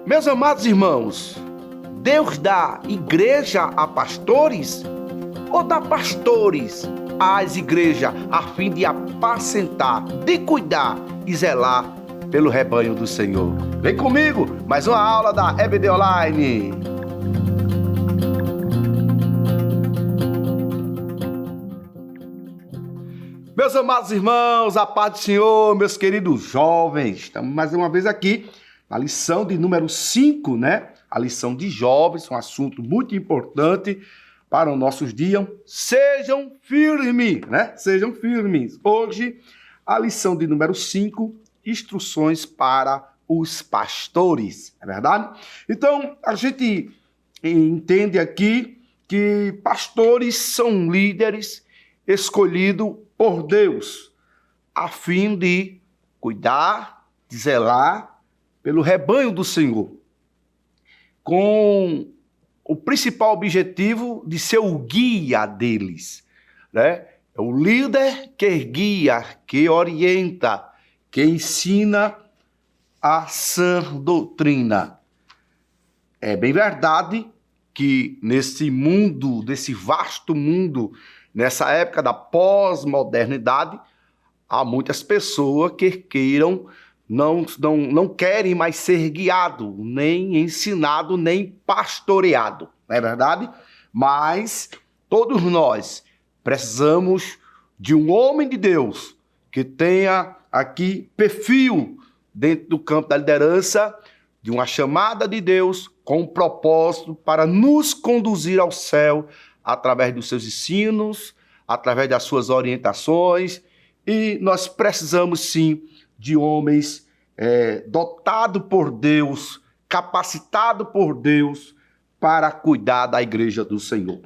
Meus amados irmãos, Deus dá igreja a pastores ou dá pastores às igrejas a fim de apacentar, de cuidar e zelar pelo rebanho do Senhor? Vem comigo, mais uma aula da EBD Online. Meus amados irmãos, a paz do Senhor, meus queridos jovens, estamos mais uma vez aqui na lição de número 5, né? A lição de jovens, um assunto muito importante para os nossos dias. Sejam firmes, né? Sejam firmes. Hoje, a lição de número 5, instruções para os pastores, é verdade? Então, a gente entende aqui que pastores são líderes escolhidos por Deus, a fim de cuidar, de zelar pelo rebanho do Senhor, com o principal objetivo de ser o guia deles, né? É o líder que guia, que orienta, que ensina a sã doutrina. É bem verdade que nesse mundo, desse vasto mundo, nessa época da pós-modernidade, há muitas pessoas que queiram, não querem mais ser guiado, nem ensinado, nem pastoreado, não é verdade? Mas todos nós precisamos de um homem de Deus que tenha aqui perfil dentro do campo da liderança, de uma chamada de Deus com um propósito para nos conduzir ao céu, através dos seus ensinos, através das suas orientações, e nós precisamos sim de homens dotados por Deus, capacitados por Deus para cuidar da igreja do Senhor.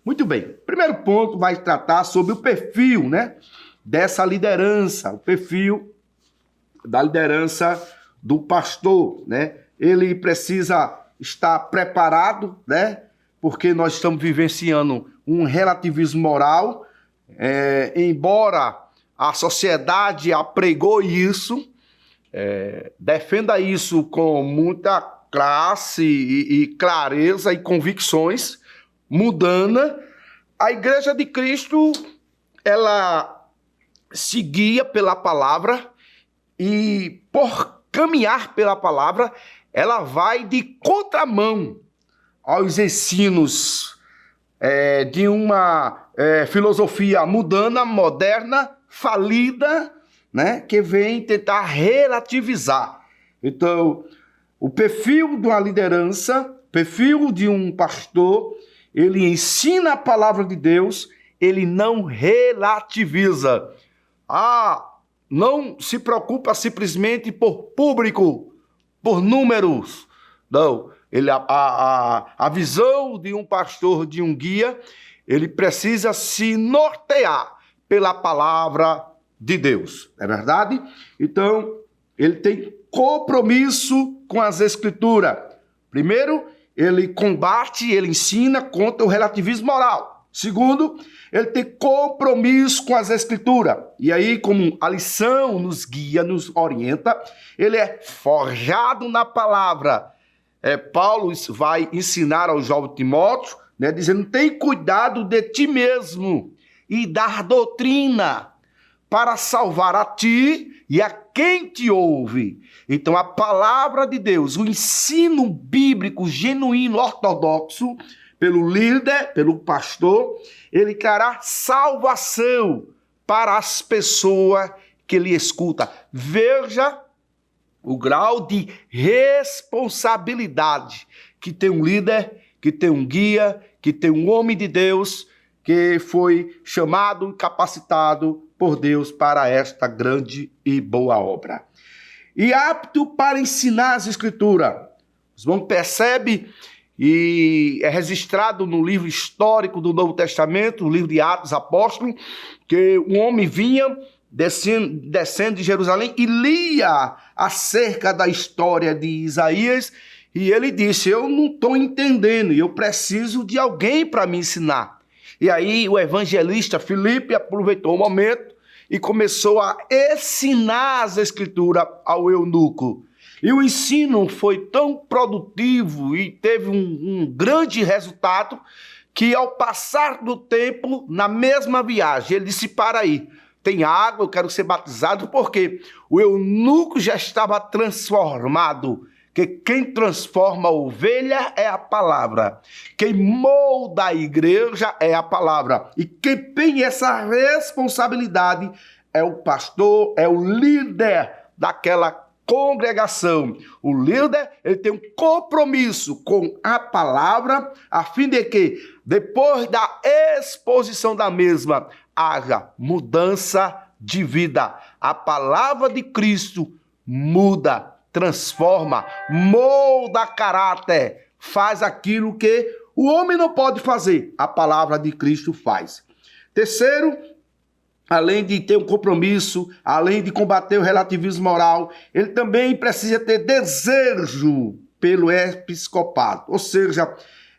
Muito bem, primeiro ponto vai tratar sobre o perfil, né, dessa liderança, o perfil da liderança do pastor, né? Ele precisa estar preparado, né? Porque nós estamos vivenciando um relativismo moral, embora a sociedade apregou isso, defenda isso com muita classe e clareza e convicções, mudando, a Igreja de Cristo, ela se guia pela palavra e, por caminhar pela palavra, ela vai de contramão aos ensinos de uma filosofia mundana, moderna, falida, né, que vem tentar relativizar. Então, o perfil de uma liderança, perfil de um pastor, ele ensina a palavra de Deus, ele não relativiza. Não se preocupa simplesmente por público, por números, não. A visão de um pastor, de um guia, ele precisa se nortear pela palavra de Deus, é verdade? Então, ele tem compromisso com as Escrituras. Primeiro, ele combate, ele ensina contra o relativismo moral. Segundo, ele tem compromisso com as Escrituras. E aí, como a lição nos guia, nos orienta, ele é forjado na palavra. Paulo vai ensinar ao jovem Timóteo, né, dizendo: tem cuidado de ti mesmo e dar doutrina para salvar a ti e a quem te ouve. Então a palavra de Deus, o ensino bíblico genuíno, ortodoxo, pelo líder, pelo pastor, ele trará salvação para as pessoas que lhe escutam. Veja o grau de responsabilidade que tem um líder, que tem um guia, que tem um homem de Deus, que foi chamado e capacitado por Deus para esta grande e boa obra. E apto para ensinar as Escrituras. Os irmãos percebem, e é registrado no livro histórico do Novo Testamento, no livro de Atos Apóstolos, que um homem vinha descendo de Jerusalém e lia acerca da história de Isaías, e ele disse: eu não estou entendendo, eu preciso de alguém para me ensinar. E aí o evangelista Filipe aproveitou o momento e começou a ensinar as Escrituras ao eunuco. E o ensino foi tão produtivo e teve um grande resultado que, ao passar do tempo, na mesma viagem, ele disse: para aí, tem água, eu quero ser batizado, porque o eunuco já estava transformado. Que quem transforma a ovelha é a palavra. Quem molda a igreja é a palavra. E quem tem essa responsabilidade é o pastor, é o líder daquela congregação. O líder, ele tem um compromisso com a palavra, a fim de que, depois da exposição da mesma, haja mudança de vida. A palavra de Cristo muda, transforma, molda caráter, faz aquilo que o homem não pode fazer, a palavra de Cristo faz. Terceiro, além de ter um compromisso, além de combater o relativismo moral, ele também precisa ter desejo pelo episcopado. Ou seja,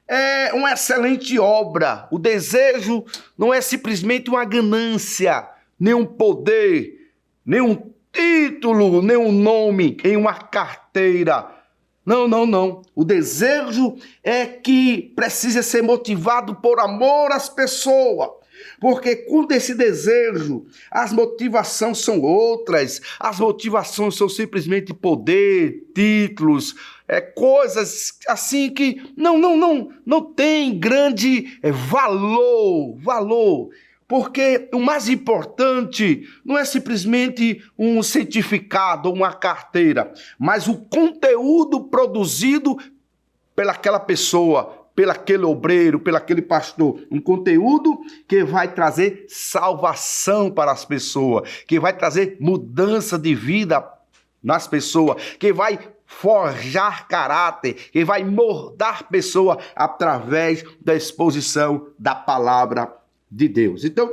é uma excelente obra. O desejo não é simplesmente uma ganância, nem um poder, nem um título, nem um nome em uma carteira. Não, não, não. O desejo é que precisa ser motivado por amor às pessoas. Porque quando esse desejo, as motivações são outras, as motivações são simplesmente poder, títulos, coisas assim que não tem grande valor. Porque o mais importante não é simplesmente um certificado ou uma carteira, mas o conteúdo produzido pelaquela pessoa, pelaquele obreiro, pelaquele pastor. Um conteúdo que vai trazer salvação para as pessoas, que vai trazer mudança de vida nas pessoas, que vai forjar caráter, que vai moldar pessoa através da exposição da palavra de Deus. Então,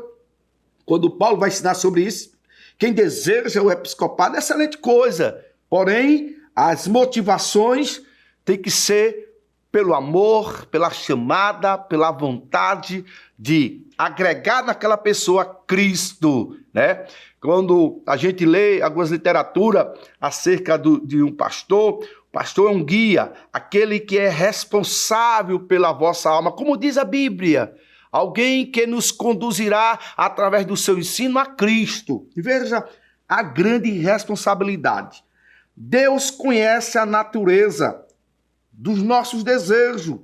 quando Paulo vai ensinar sobre isso, quem deseja o episcopado é excelente coisa, porém, as motivações têm que ser pelo amor, pela chamada, pela vontade de agregar naquela pessoa Cristo, né? Quando a gente lê algumas literaturas acerca de um pastor, o pastor é um guia, aquele que é responsável pela vossa alma, como diz a Bíblia. Alguém que nos conduzirá através do seu ensino a Cristo. E veja a grande responsabilidade. Deus conhece a natureza dos nossos desejos.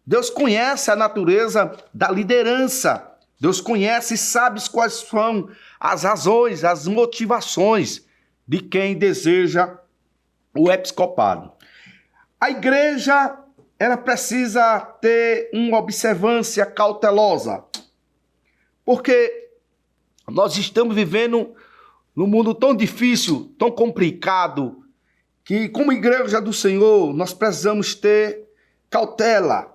Deus conhece a natureza da liderança. Deus conhece e sabe quais são as razões, as motivações de quem deseja o episcopado. A igreja, ela precisa ter uma observância cautelosa, porque nós estamos vivendo num mundo tão difícil, tão complicado, que como igreja do Senhor, nós precisamos ter cautela,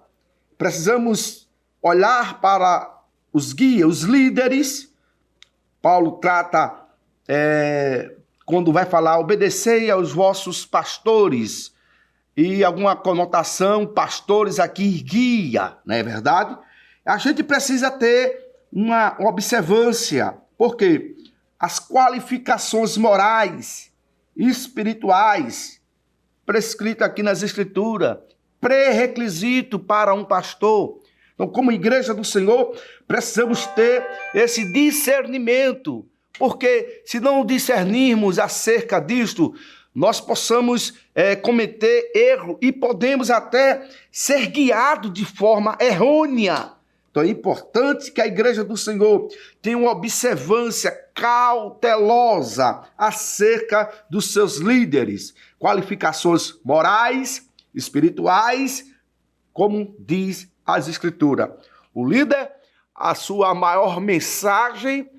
precisamos olhar para os guias, os líderes. Paulo trata, quando vai falar, obedecei aos vossos pastores, e alguma conotação, pastores aqui, guia, não é verdade? A gente precisa ter uma observância, porque as qualificações morais e espirituais, prescritas aqui nas Escrituras, pré-requisito para um pastor. Então, como igreja do Senhor, precisamos ter esse discernimento, porque se não discernirmos acerca disto, nós possamos cometer erro e podemos até ser guiados de forma errônea. Então é importante que a igreja do Senhor tenha uma observância cautelosa acerca dos seus líderes, qualificações morais, espirituais, como diz as Escrituras. O líder, a sua maior mensagem,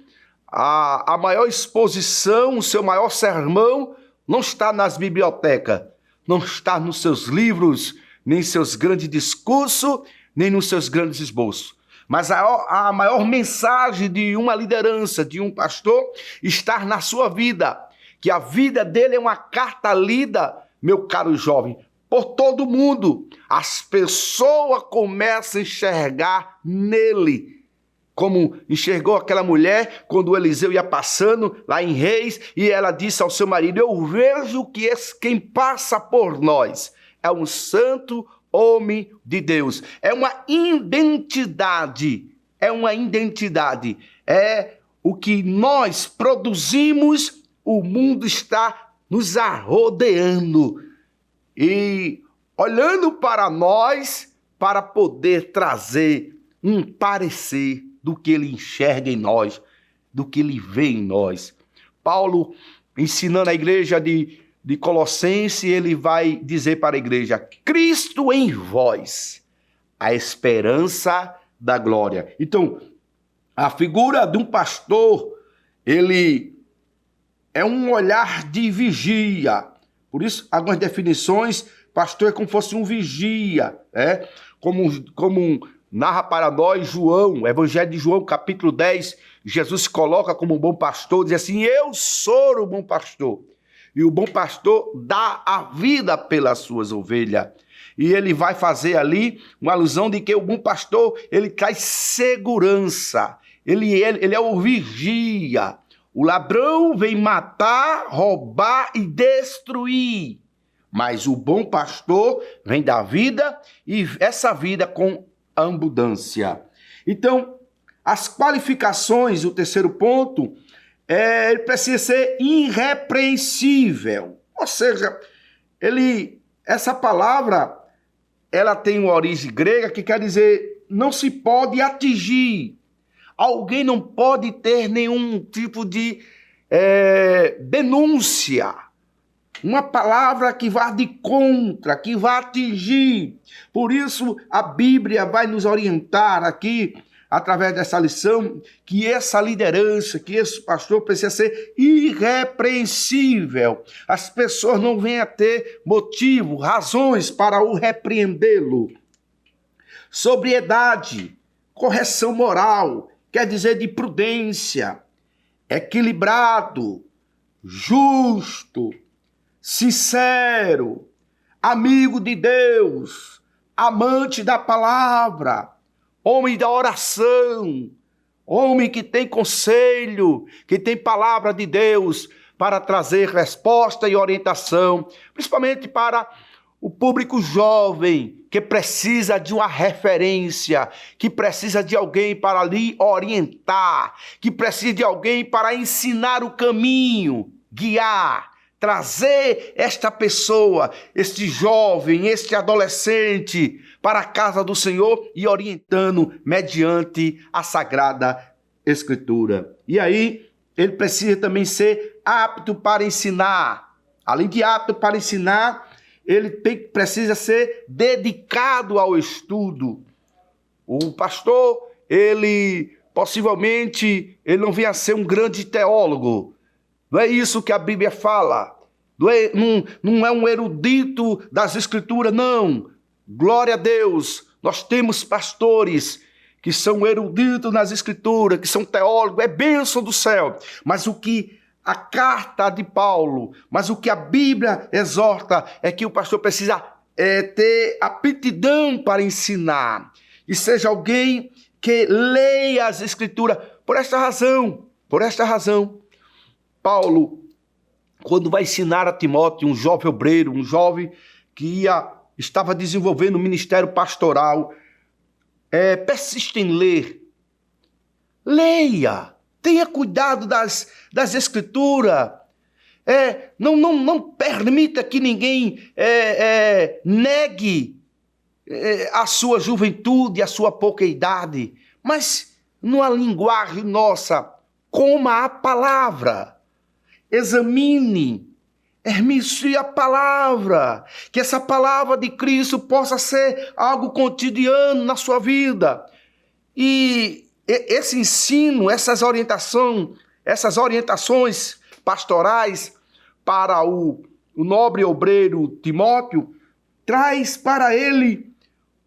a maior exposição, o seu maior sermão, não está nas bibliotecas, não está nos seus livros, nem em seus grandes discursos, nem nos seus grandes esboços. Mas a maior mensagem de uma liderança, de um pastor, está na sua vida. Que a vida dele é uma carta lida, meu caro jovem, por todo mundo. As pessoas começam a enxergar nele como enxergou aquela mulher quando Eliseu ia passando lá em Reis, e ela disse ao seu marido: eu vejo que quem passa por nós é um santo homem de Deus. É uma identidade, é o que nós produzimos, o mundo está nos rodeando e olhando para nós para poder trazer um parecer do que ele enxerga em nós, do que ele vê em nós. Paulo, ensinando a igreja de Colossenses, ele vai dizer para a igreja: Cristo em vós, a esperança da glória. Então, a figura de um pastor, ele é um olhar de vigia. Por isso, algumas definições, pastor é como fosse um vigia, né? Como narra para nós João, o Evangelho de João, capítulo 10, Jesus se coloca como um bom pastor, diz assim: eu sou o bom pastor. E o bom pastor dá a vida pelas suas ovelhas. E ele vai fazer ali uma alusão de que o bom pastor, ele traz segurança. Ele é o vigia. O ladrão vem matar, roubar e destruir. Mas o bom pastor vem dar vida, e essa vida com abundância. Então, as qualificações, o terceiro ponto, ele precisa ser irrepreensível. Ou seja, essa palavra, ela tem uma origem grega que quer dizer não se pode atingir. Alguém não pode ter nenhum tipo de denúncia. Uma palavra que vá de contra, que vá atingir. Por isso, a Bíblia vai nos orientar aqui, através dessa lição, que essa liderança, que esse pastor precisa ser irrepreensível. As pessoas não vêm a ter motivo, razões para o repreendê-lo. Sobriedade, correção moral, quer dizer de prudência, equilibrado, justo, sincero, amigo de Deus, amante da palavra, homem da oração, homem que tem conselho, que tem palavra de Deus para trazer resposta e orientação, principalmente para o público jovem, que precisa de uma referência, que precisa de alguém para lhe orientar, que precisa de alguém para ensinar o caminho, guiar, trazer esta pessoa, este jovem, este adolescente para a casa do Senhor e orientando mediante a Sagrada Escritura. E aí, ele precisa também ser apto para ensinar. Além de apto para ensinar, ele precisa ser dedicado ao estudo. O pastor, possivelmente, ele não venha a ser um grande teólogo. Não é isso que a Bíblia fala. Não é um erudito das Escrituras, não. Glória a Deus. Nós temos pastores que são eruditos nas Escrituras, que são teólogos, é bênção do céu. Mas o que a carta de Paulo, mas o que a Bíblia exorta é que o pastor precisa ter aptidão para ensinar. E seja alguém que leia as Escrituras. Por esta razão, Paulo, quando vai ensinar a Timóteo, um jovem obreiro, um jovem que estava desenvolvendo um ministério pastoral, persiste em ler. Leia, tenha cuidado das Escrituras. Não permita que ninguém negue a sua juventude, a sua pouca idade, mas numa linguagem nossa, coma a palavra. Examine, hermencie a palavra, que essa palavra de Cristo possa ser algo cotidiano na sua vida. E esse ensino, essas orientações pastorais para o nobre obreiro Timóteo, traz para ele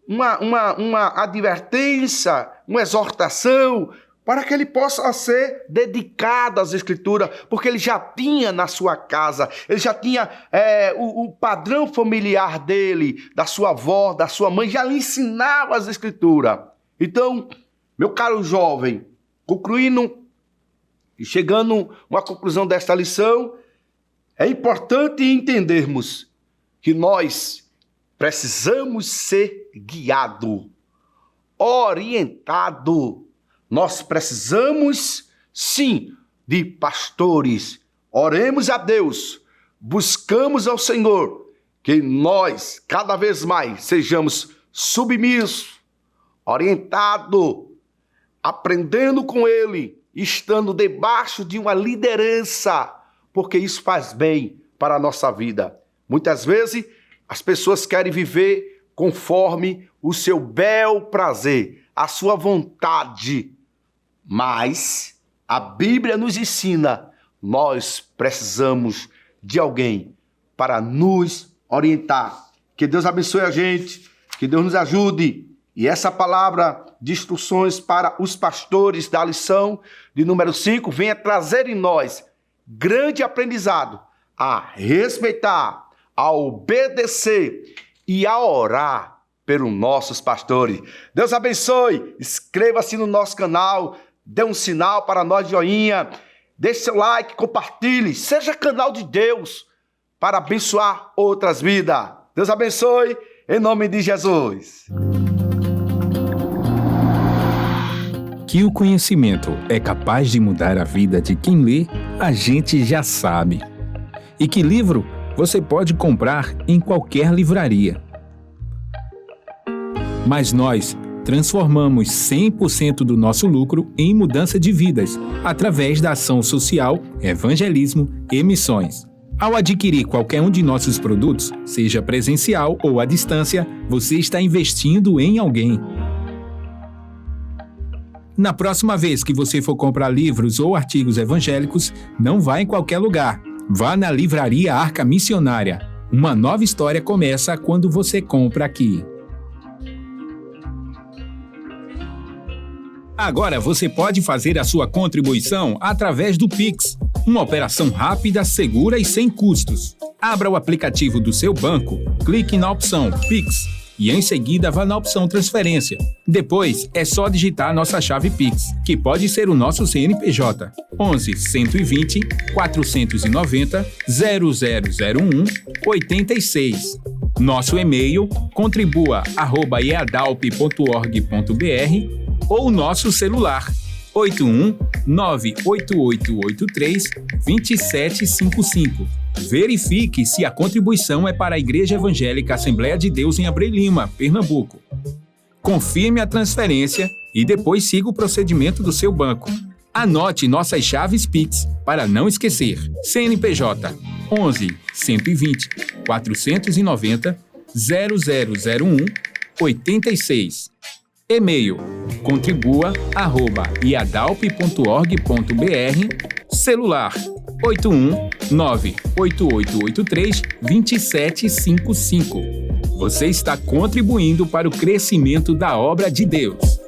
uma advertência, uma exortação, para que ele possa ser dedicado às Escrituras, porque ele já tinha na sua casa, ele já tinha o padrão familiar dele, da sua avó, da sua mãe, já lhe ensinava as Escrituras. Então, Meu caro jovem, concluindo e chegando a uma conclusão desta lição, é importante entendermos que nós precisamos ser guiados, orientados. Nós precisamos, sim, de pastores. Oremos a Deus, buscamos ao Senhor, que nós, cada vez mais, sejamos submissos, orientados, aprendendo com Ele, estando debaixo de uma liderança, porque isso faz bem para a nossa vida. Muitas vezes, as pessoas querem viver conforme o seu bel prazer, a sua vontade. Mas a Bíblia nos ensina, nós precisamos de alguém para nos orientar. Que Deus abençoe a gente, que Deus nos ajude. E essa palavra de instruções para os pastores da lição de número 5 venha trazer em nós grande aprendizado a respeitar, a obedecer e a orar pelos nossos pastores. Deus abençoe, inscreva-se no nosso canal, dê um sinal para nós de joinha, deixe seu like, compartilhe, seja canal de Deus para abençoar outras vidas. Deus abençoe, em nome de Jesus. Que o conhecimento é capaz de mudar a vida de quem lê, a gente já sabe. E que livro você pode comprar em qualquer livraria. Mas nós transformamos 100% do nosso lucro em mudança de vidas, através da ação social, evangelismo e missões. Ao adquirir qualquer um de nossos produtos, seja presencial ou à distância, você está investindo em alguém. Na próxima vez que você for comprar livros ou artigos evangélicos, não vá em qualquer lugar. Vá na Livraria Arca Missionária. Uma nova história começa quando você compra aqui. Agora você pode fazer a sua contribuição através do Pix. Uma operação rápida, segura e sem custos. Abra o aplicativo do seu banco, clique na opção Pix. E em seguida vá na opção Transferência. Depois é só digitar nossa chave Pix, que pode ser o nosso CNPJ 11 120 490 0001 86. Nosso e-mail contribua@eadalp.org.br ou nosso celular 81 98883 2755. Verifique se a contribuição é para a Igreja Evangélica Assembleia de Deus em Abreu Lima, Pernambuco. Confirme a transferência e depois siga o procedimento do seu banco. Anote nossas chaves Pix para não esquecer. CNPJ 11 120 490 0001 86. E-mail contribua@iadalp.org.br. Celular 81 98883 2755. Você está contribuindo para o crescimento da obra de Deus.